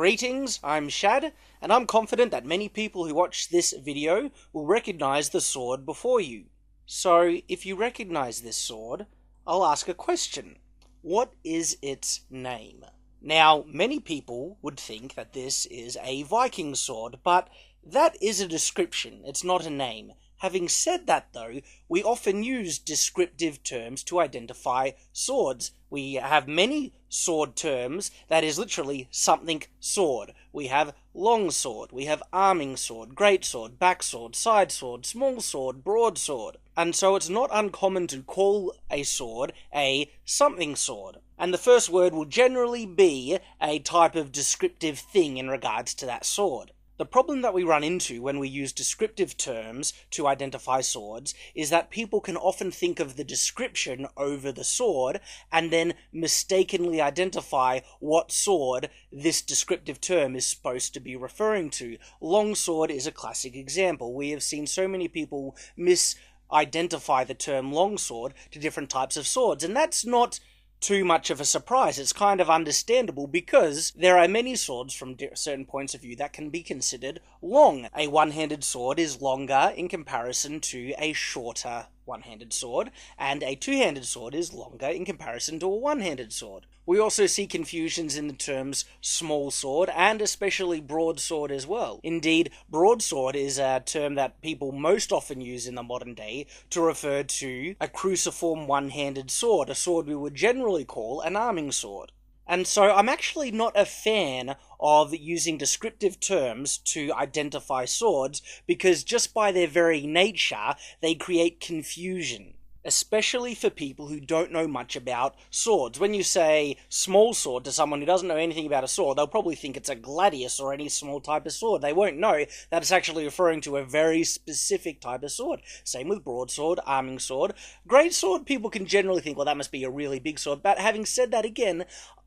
Greetings, I'm Shad, and I'm confident that many people who watch this video will recognise the sword before you. So, if you recognise this sword, I'll ask a question. What is its name? Now, many people would think that this is a Viking sword, but that is a description, it's not a name. Having said that though, we often use descriptive terms to identify swords. We have many sword terms that is literally something sword. We have long sword, we have arming sword, great sword, back sword, side sword, small sword, broadsword. And so it's not uncommon to call a sword a something sword. And the first word will generally be a type of descriptive thing in regards to that sword. The problem that we run into when we use descriptive terms to identify swords is that people can often think of the description over the sword and then mistakenly identify what sword this descriptive term is supposed to be referring to. Longsword is a classic example. We have seen so many people misidentify the term longsword to different types of swords, and that's not too much of a surprise. It's kind of understandable because there are many swords from certain points of view that can be considered long. A one-handed sword is longer in comparison to a shorter one-handed sword, and a two-handed sword is longer in comparison to a one-handed sword. We also see confusions in the terms small sword and especially broadsword as well. Indeed, broadsword is a term that people most often use in the modern day to refer to a cruciform one-handed sword, a sword we would generally call an arming sword. And so I'm actually not a fan of using descriptive terms to identify swords because just by their very nature, they create confusion. Especially for people who don't know much about swords. When you say small sword to someone who doesn't know anything about a sword, they'll probably think it's a gladius or any small type of sword. They won't know that it's actually referring to a very specific type of sword. Same with broadsword, arming sword. Great sword, people can generally think, well, that must be a really big sword. But having said that again,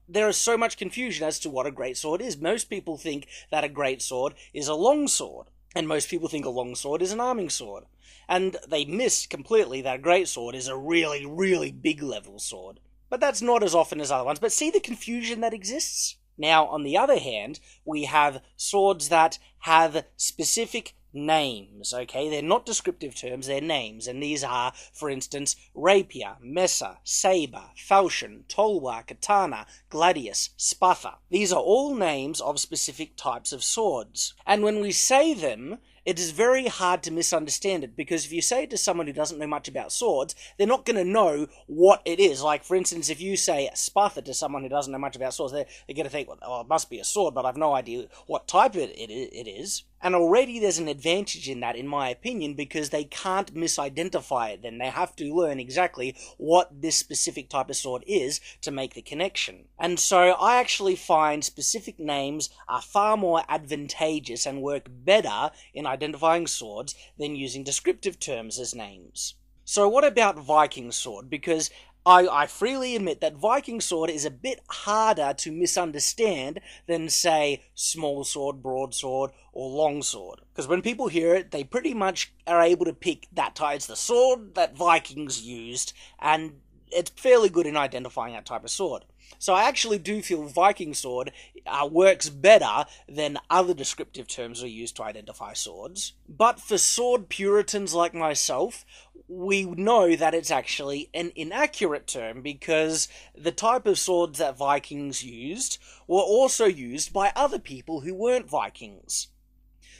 there is so much confusion as to what a great sword is. Most people think that a great sword is a long sword, and most people think a long sword is an arming sword. And they miss completely that a great sword is a really, really big level sword. But that's not as often as other ones. But see the confusion that exists? Now, on the other hand, we have swords that have specific names, okay? They're not descriptive terms, they're names, and these are, for instance, rapier, mesa, saber, falchion, tolwa, katana, gladius, spatha. These are all names of specific types of swords. And when we say them, it is very hard to misunderstand it, because if you say it to someone who doesn't know much about swords, they're not going to know what it is. Like, for instance, if you say spatha to someone who doesn't know much about swords, they're going to think, well, it must be a sword, but I've no idea what type it is. And already there's an advantage in that, in my opinion, because they can't misidentify it then. They have to learn exactly what this specific type of sword is to make the connection. And so I actually find specific names are far more advantageous and work better in identifying swords than using descriptive terms as names. So what about Viking Sword? Because I freely admit that Viking Sword is a bit harder to misunderstand than, say, small sword, broadsword, or long sword. Because when people hear it, they pretty much are able to pick that it's the sword that Vikings used, and it's fairly good in identifying that type of sword. So I actually do feel Viking Sword works better than other descriptive terms we use to identify swords. But for sword puritans like myself, we know that it's actually an inaccurate term, because the type of swords that Vikings used were also used by other people who weren't Vikings.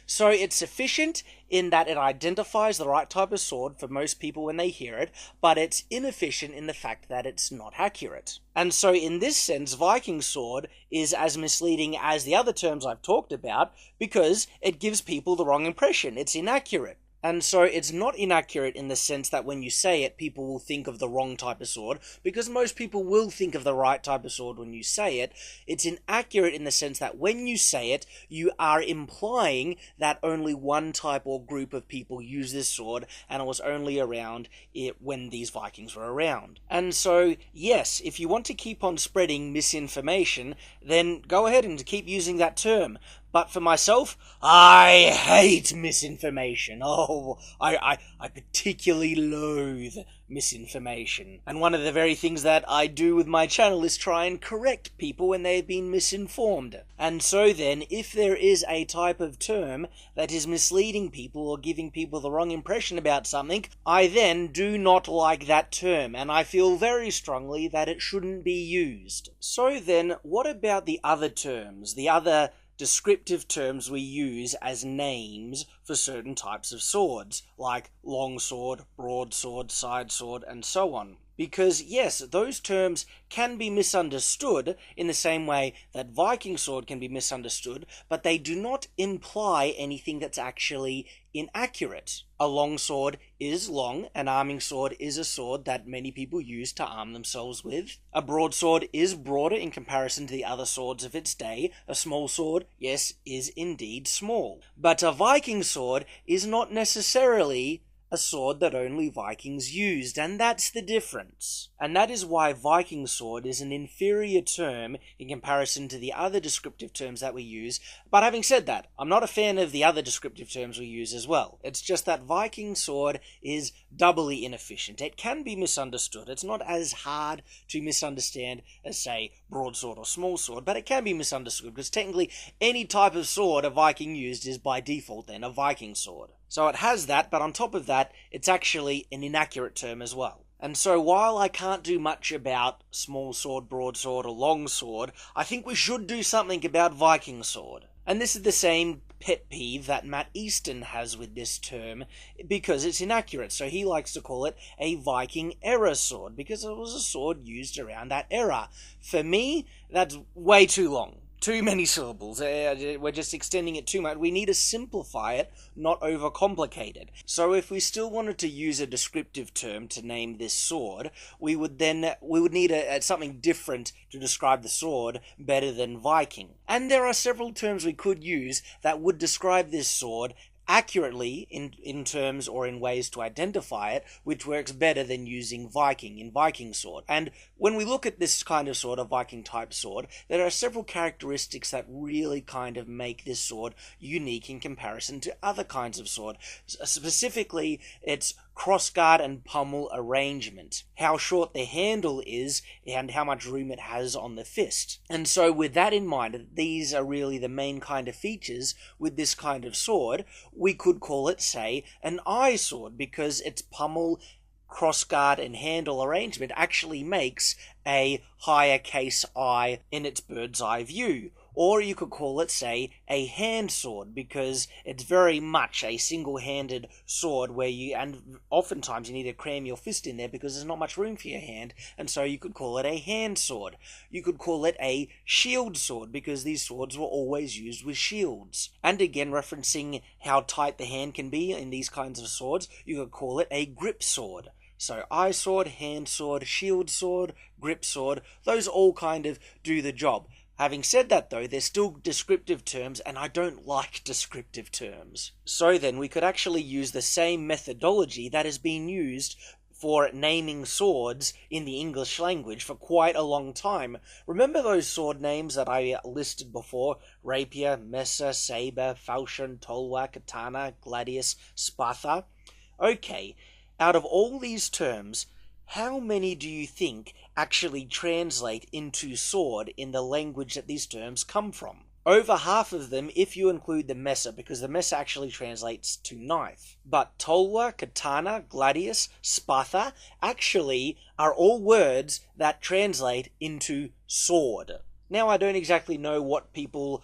So it's sufficient in that it identifies the right type of sword for most people when they hear it, but it's inefficient in the fact that it's not accurate. And so in this sense, Viking Sword is as misleading as the other terms I've talked about, because it gives people the wrong impression. It's inaccurate. And so it's not inaccurate in the sense that when you say it, people will think of the wrong type of sword, because most people will think of the right type of sword when you say it. It's inaccurate in the sense that when you say it, you are implying that only one type or group of people use this sword, and it was only around when these Vikings were around. And so, yes, if you want to keep on spreading misinformation, then go ahead and keep using that term. But for myself, I hate misinformation. Oh, I particularly loathe misinformation. And one of the very things that I do with my channel is try and correct people when they've been misinformed. And so then, if there is a type of term that is misleading people or giving people the wrong impression about something, I then do not like that term, and I feel very strongly that it shouldn't be used. So then, what about the other terms, the other descriptive terms we use as names for certain types of swords, like long sword, broadsword, side sword, and so on? Because yes, those terms can be misunderstood in the same way that Viking sword can be misunderstood, but they do not imply anything that's actually inaccurate. A long sword is long, an arming sword is a sword that many people use to arm themselves with. A broadsword is broader in comparison to the other swords of its day. A small sword, yes, is indeed small. But a Viking sword is not necessarily a sword that only Vikings used, and that's the difference. And that is why Viking sword is an inferior term in comparison to the other descriptive terms that we use. But having said that, I'm not a fan of the other descriptive terms we use as well. It's just that Viking sword is doubly inefficient. It can be misunderstood. It's not as hard to misunderstand as, say, broadsword or small sword, but it can be misunderstood because technically any type of sword a Viking used is by default then a Viking sword. So it has that, but on top of that, it's actually an inaccurate term as well. And so while I can't do much about small sword, broadsword, or long sword, I think we should do something about Viking sword. And this is the same pet peeve that Matt Easton has with this term, because it's inaccurate. So he likes to call it a Viking era sword, because it was a sword used around that era. For me, that's way too long. Too many syllables. We're just extending it too much. We need to simplify it, not overcomplicate it. So if we still wanted to use a descriptive term to name this sword, we would need something different to describe the sword better than Viking. And there are several terms we could use that would describe this sword accurately in terms or in ways to identify it, which works better than using Viking in Viking sword. And when we look at this kind of sword, a Viking type sword, there are several characteristics that really kind of make this sword unique in comparison to other kinds of sword. Specifically, its crossguard and pommel arrangement, how short the handle is, and how much room it has on the fist. And so with that in mind, these are really the main kind of features with this kind of sword. We could call it, say, an eye sword, because its pommel, crossguard, and handle arrangement actually makes a higher case eye in its bird's eye view. Or you could call it, say, a hand sword, because it's very much a single-handed sword and oftentimes you need to cram your fist in there because there's not much room for your hand, and so you could call it a hand sword. You could call it a shield sword, because these swords were always used with shields. And again, referencing how tight the hand can be in these kinds of swords, you could call it a grip sword. So eye sword, hand sword, shield sword, grip sword, those all kind of do the job. Having said that though, they're still descriptive terms, and I don't like descriptive terms. So then we could actually use the same methodology that has been used for naming swords in the English language for quite a long time. Remember those sword names that I listed before? Rapier, Mesa, Saber, Falchion, Tolwa, Katana, Gladius, Spatha? Okay, out of all these terms, how many do you think actually translate into sword in the language that these terms come from? Over half of them if you include the Mesa, because the Mesa actually translates to knife. But Tolwa, Katana, Gladius, Spatha actually are all words that translate into sword. Now I don't exactly know what people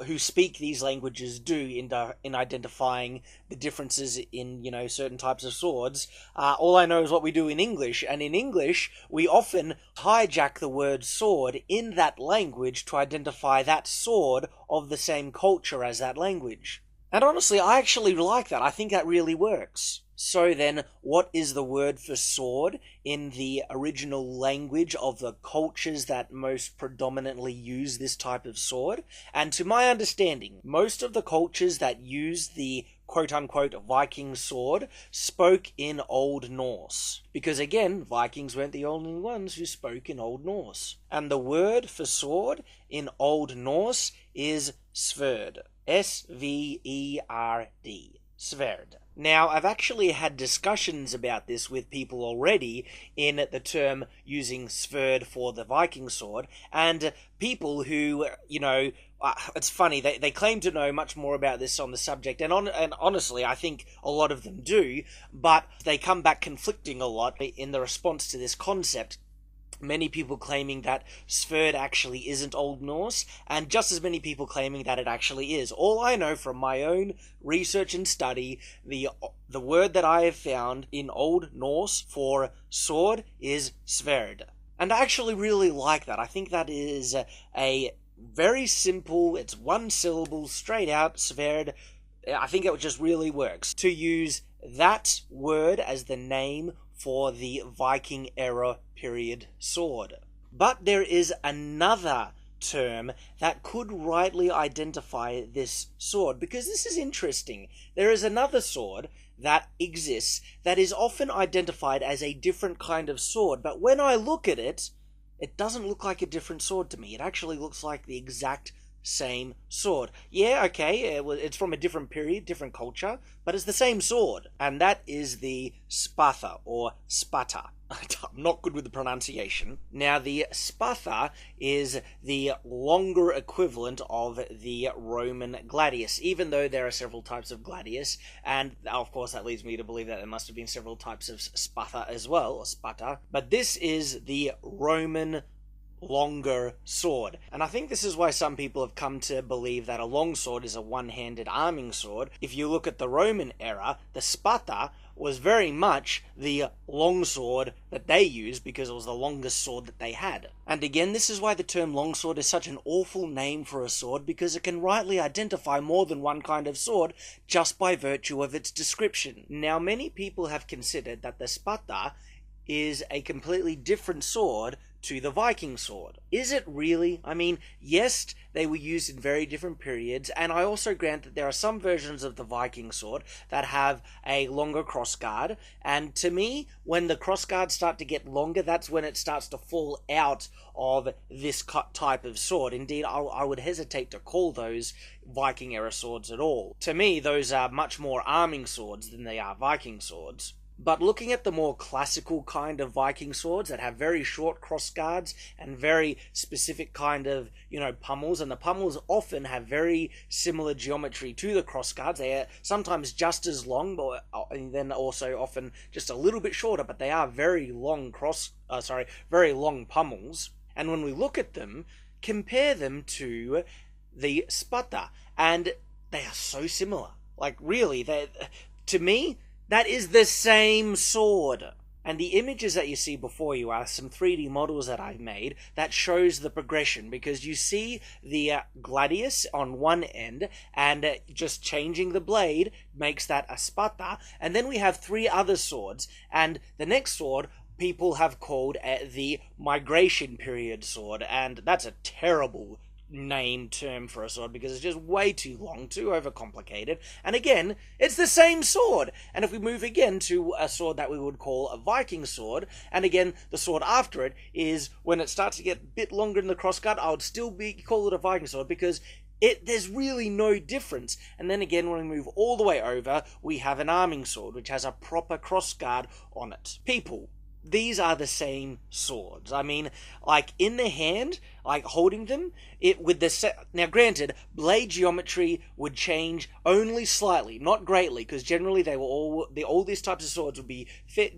who speak these languages do in identifying the differences in, certain types of swords. All I know is what we do in English, and in English, we often hijack the word sword in that language to identify that sword of the same culture as that language. And honestly, I actually like that. I think that really works. So then, what is the word for sword in the original language of the cultures that most predominantly use this type of sword? And to my understanding, most of the cultures that use the quote-unquote Viking sword spoke in Old Norse. Because again, Vikings weren't the only ones who spoke in Old Norse. And the word for sword in Old Norse is sverd. S-V-E-R-D. Sverd. Now, I've actually had discussions about this with people already in the term using Sverd for the Viking sword, and people who, it's funny, they claim to know much more about this on the subject, and honestly, I think a lot of them do, but they come back conflicting a lot in the response to this concept. Many people claiming that Sverd actually isn't Old Norse, and just as many people claiming that it actually is. All I know from my own research and study, the word that I have found in Old Norse for sword is Sverd. And I actually really like that. I think that is a very simple, it's one syllable, straight out, Sverd. I think it just really works to use that word as the name for the Viking era period sword. But there is another term that could rightly identify this sword, because this is interesting. There is another sword that exists that is often identified as a different kind of sword, but when I look at it, it doesn't look like a different sword to me. It actually looks like the exact same sword. Yeah, okay, it's from a different period, different culture, but it's the same sword, and that is the spatha, or spata. I'm not good with the pronunciation. Now, the spatha is the longer equivalent of the Roman gladius, even though there are several types of gladius, and of course that leads me to believe that there must have been several types of spatha as well, or spata, but this is the Roman longer sword. And I think this is why some people have come to believe that a long sword is a one-handed arming sword. If you look at the Roman era, the spata was very much the long sword that they used because it was the longest sword that they had. And again, this is why the term longsword is such an awful name for a sword, because it can rightly identify more than one kind of sword just by virtue of its description. Now, many people have considered that the spata is a completely different sword to the Viking sword. Is it really? I mean, yes, they were used in very different periods, and I also grant that there are some versions of the Viking sword that have a longer crossguard, and to me, when the crossguards start to get longer, that's when it starts to fall out of this type of sword. Indeed, I would hesitate to call those Viking era swords at all. To me, those are much more arming swords than they are Viking swords. But looking at the more classical kind of Viking swords that have very short crossguards and very specific kind of, pummels, and the pummels often have very similar geometry to the crossguards. They are sometimes just as long, and then also often just a little bit shorter, but they are very long very long pummels. And when we look at them, compare them to the spata, and they are so similar. Like, really, to me, that is the same sword. And the images that you see before you are some 3D models that I've made that shows the progression, because you see the gladius on one end, and just changing the blade makes that a spata, and then we have 3 other swords, and the next sword people have called the migration period sword, and that's a terrible name term for a sword because it's just way too long, too overcomplicated, and again, it's the same sword. And if we move again to a sword that we would call a Viking sword, and again, the sword after it is, when it starts to get a bit longer in the crossguard, I would still call it a Viking sword because there's really no difference. And then again, when we move all the way over, we have an arming sword, which has a proper crossguard on it. People, these are the same swords. I mean, like, in the hand, like, holding them, now granted, blade geometry would change only slightly, not greatly, because generally they were all these types of swords would be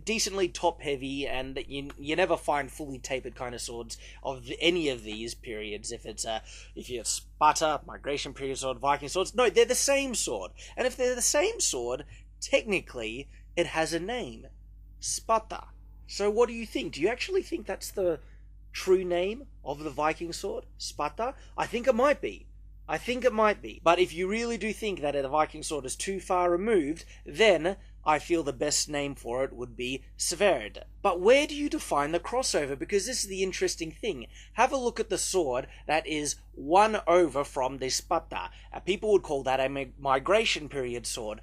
decently top-heavy, and you never find fully tapered kind of swords of any of these periods. If you have Sparta, migration period sword, Viking swords, no, they're the same sword. And if they're the same sword, technically, it has a name. Sparta. So what do you think? Do you actually think that's the true name of the Viking sword? Spata? I think it might be. But if you really do think that the Viking sword is too far removed, then I feel the best name for it would be Sverd. But where do you define the crossover? Because this is the interesting thing. Have a look at the sword that is one over from the Spata. People would call that a migration period sword.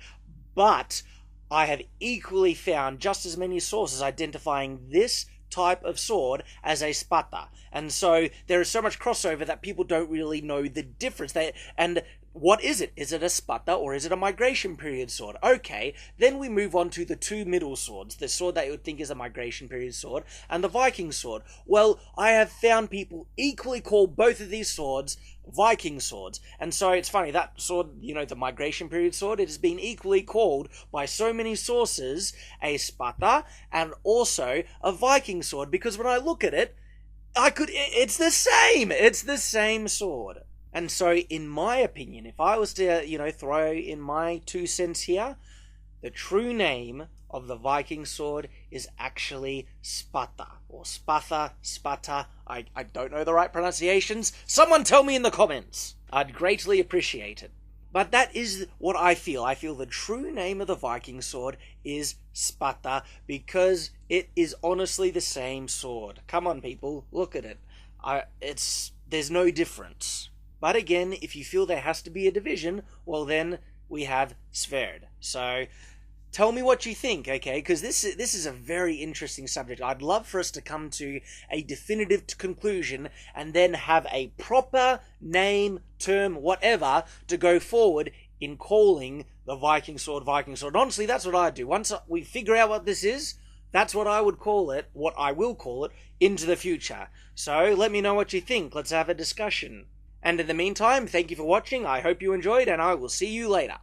But I have equally found just as many sources identifying this type of sword as a spata. And so there is so much crossover that people don't really know the difference. And what is it? Is it a spada or is it a migration period sword? Okay, then we move on to the two middle swords, the sword that you would think is a migration period sword, and the Viking sword. Well, I have found people equally call both of these swords Viking swords. And so it's funny, that sword, the migration period sword, it has been equally called by so many sources a spada and also a Viking sword, because when I look at it, it's the same sword. And so, in my opinion, if I was to, throw in my 2 cents here, the true name of the Viking sword is actually spada, or spatha, spata. I don't know the right pronunciations. Someone tell me in the comments. I'd greatly appreciate it. But that is what I feel. I feel the true name of the Viking sword is spada, because it is honestly the same sword. Come on, people, look at it. There's no difference. But again, if you feel there has to be a division, well then we have Sverd. So tell me what you think, okay? Because this is a very interesting subject. I'd love for us to come to a definitive conclusion and then have a proper name, term, whatever, to go forward in calling the Viking sword Viking sword. Honestly, that's what I do. Once we figure out what this is, that's what I would call it, what I will call it, into the future. So let me know what you think. Let's have a discussion. And in the meantime, thank you for watching, I hope you enjoyed, and I will see you later.